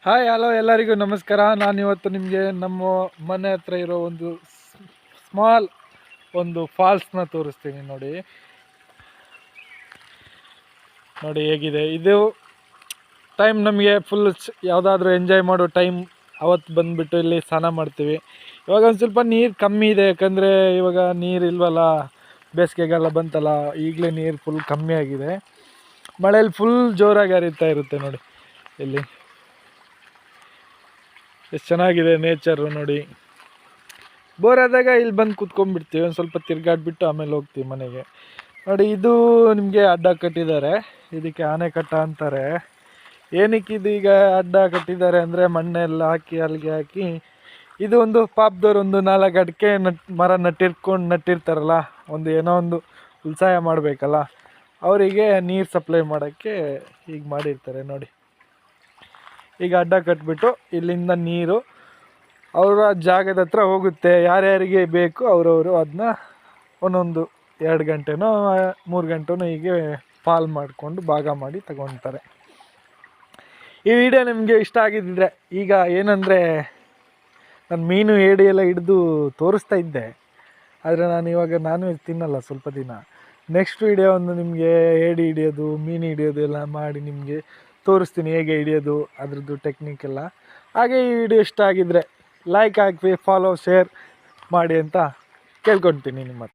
Hi hello ಎಲ್ಲರಿಗೂ ನಮಸ್ಕಾರ. ನಾನಿವತ್ತು ನಿಮಗೆ ನಮ್ಮ ಮನೆ ಹತ್ರ ಇರೋ ಒಂದು ಸ್ಮಾಲ್ ಒಂದು ಫಾಲ್ಸ್ನ ತೋರಿಸ್ತೀನಿ. ನೋಡಿ ಹೇಗಿದೆ ಇದು. ಟೈಮ್ ನಮಗೆ ಫುಲ್ ಯಾವುದಾದ್ರೂ ಎಂಜಾಯ್ ಮಾಡೋ ಟೈಮ್ ಅವತ್ತು ಬಂದುಬಿಟ್ಟು ಇಲ್ಲಿ ಸ್ನಾನ ಮಾಡ್ತೀವಿ. ಇವಾಗ ಒಂದು ಸ್ವಲ್ಪ ನೀರು ಕಮ್ಮಿ ಇದೆ, ಯಾಕಂದರೆ ಇವಾಗ ನೀರು ಇಲ್ವಲ್ಲ, ಬೇಸಿಗೆಗಾಲ ಬಂತಲ್ಲ, ಈಗಲೇ ನೀರು ಫುಲ್ ಕಮ್ಮಿ ಆಗಿದೆ. ಮಳೇಲಿ ಫುಲ್ ಜೋರಾಗಿ ಹರಿತಾ ಇರುತ್ತೆ. ನೋಡಿ ಇಲ್ಲಿ ಎಷ್ಟು ಚೆನ್ನಾಗಿದೆ ನೇಚರು. ನೋಡಿ, ಬೋರ್ ಆದಾಗ ಇಲ್ಲಿ ಬಂದು ಕೂತ್ಕೊಂಡ್ಬಿಡ್ತೀವಿ, ಒಂದು ಸ್ವಲ್ಪ ತಿರ್ಗಾಡ್ಬಿಟ್ಟು ಆಮೇಲೆ ಹೋಗ್ತೀವಿ ಮನೆಗೆ. ನೋಡಿ, ಇದು ನಿಮಗೆ ಅಡ್ಡ ಕಟ್ಟಿದ್ದಾರೆ, ಇದಕ್ಕೆ ಆನೆಕಟ್ಟ ಅಂತಾರೆ. ಏನಕ್ಕೆ ಇದು ಈಗ ಅಡ್ಡ ಕಟ್ಟಿದ್ದಾರೆ ಅಂದರೆ ಮಣ್ಣೆಲ್ಲ ಹಾಕಿ ಅಲ್ಲಿಗೆ ಹಾಕಿ, ಇದು ಒಂದು ಪಾಪದವ್ರು ಒಂದು 4 ಅಡಿಕೆ ಮರ ನಟ್ಟಿರ್ತಾರಲ್ಲ, ಒಂದು ಏನೋ ಒಂದು ಉಳಿತಾಯ ಮಾಡಬೇಕಲ್ಲ, ಅವರಿಗೆ ನೀರು ಸಪ್ಲೈ ಮಾಡೋಕ್ಕೆ ಹೀಗೆ ಮಾಡಿರ್ತಾರೆ. ನೋಡಿ, ಈಗ ಅಡ್ಡ ಕಟ್ಬಿಟ್ಟು ಇಲ್ಲಿಂದ ನೀರು ಅವರ ಜಾಗದ ಹತ್ರ ಹೋಗುತ್ತೆ. ಯಾರ್ಯಾರಿಗೆ ಬೇಕು ಅವರವರು ಅದನ್ನ ಒಂದೊಂದು 2 ಗಂಟೆನೋ 3 ಗಂಟೆನೋ ಹೀಗೆ ಪಾಲ್ ಮಾಡಿಕೊಂಡು ಭಾಗ ಮಾಡಿ ತಗೊಳ್ತಾರೆ. ಈ ವಿಡಿಯೋ ನಿಮಗೆ ಇಷ್ಟ ಆಗಿದ್ದರೆ, ಈಗ ಏನಂದರೆ ನಾನು ಮೀನು ಏಡಿ ಎಲ್ಲ ಹಿಡಿದು ತೋರಿಸ್ತಾ ಇದ್ದೆ, ಆದರೆ ನಾನು ಇವಾಗ ನಾನ್ ವೆಜ್ ತಿನ್ನಲ್ಲ ಸ್ವಲ್ಪ ದಿನ. ನೆಕ್ಸ್ಟ್ ವಿಡಿಯೋ ಒಂದು ನಿಮಗೆ ಏಡಿ ಹಿಡಿಯೋದು, ಮೀನು ಹಿಡಿಯೋದು ಎಲ್ಲ ಮಾಡಿ ನಿಮಗೆ ತೋರಿಸ್ತೀನಿ, ಹೇಗೆ ಹಿಡಿಯೋದು ಅದ್ರದ್ದು ಟೆಕ್ನಿಕ್ ಎಲ್ಲ. ಹಾಗೆ ಈ ವಿಡಿಯೋ ಇಷ್ಟ ಆಗಿದ್ದರೆ ಲೈಕ್ ಹಾಕಿ, ಫಾಲೋ, ಶೇರ್ ಮಾಡಿ ಅಂತ ಕೇಳ್ಕೊತೀನಿ ನಿಮ್ಮ ಹತ್ರ.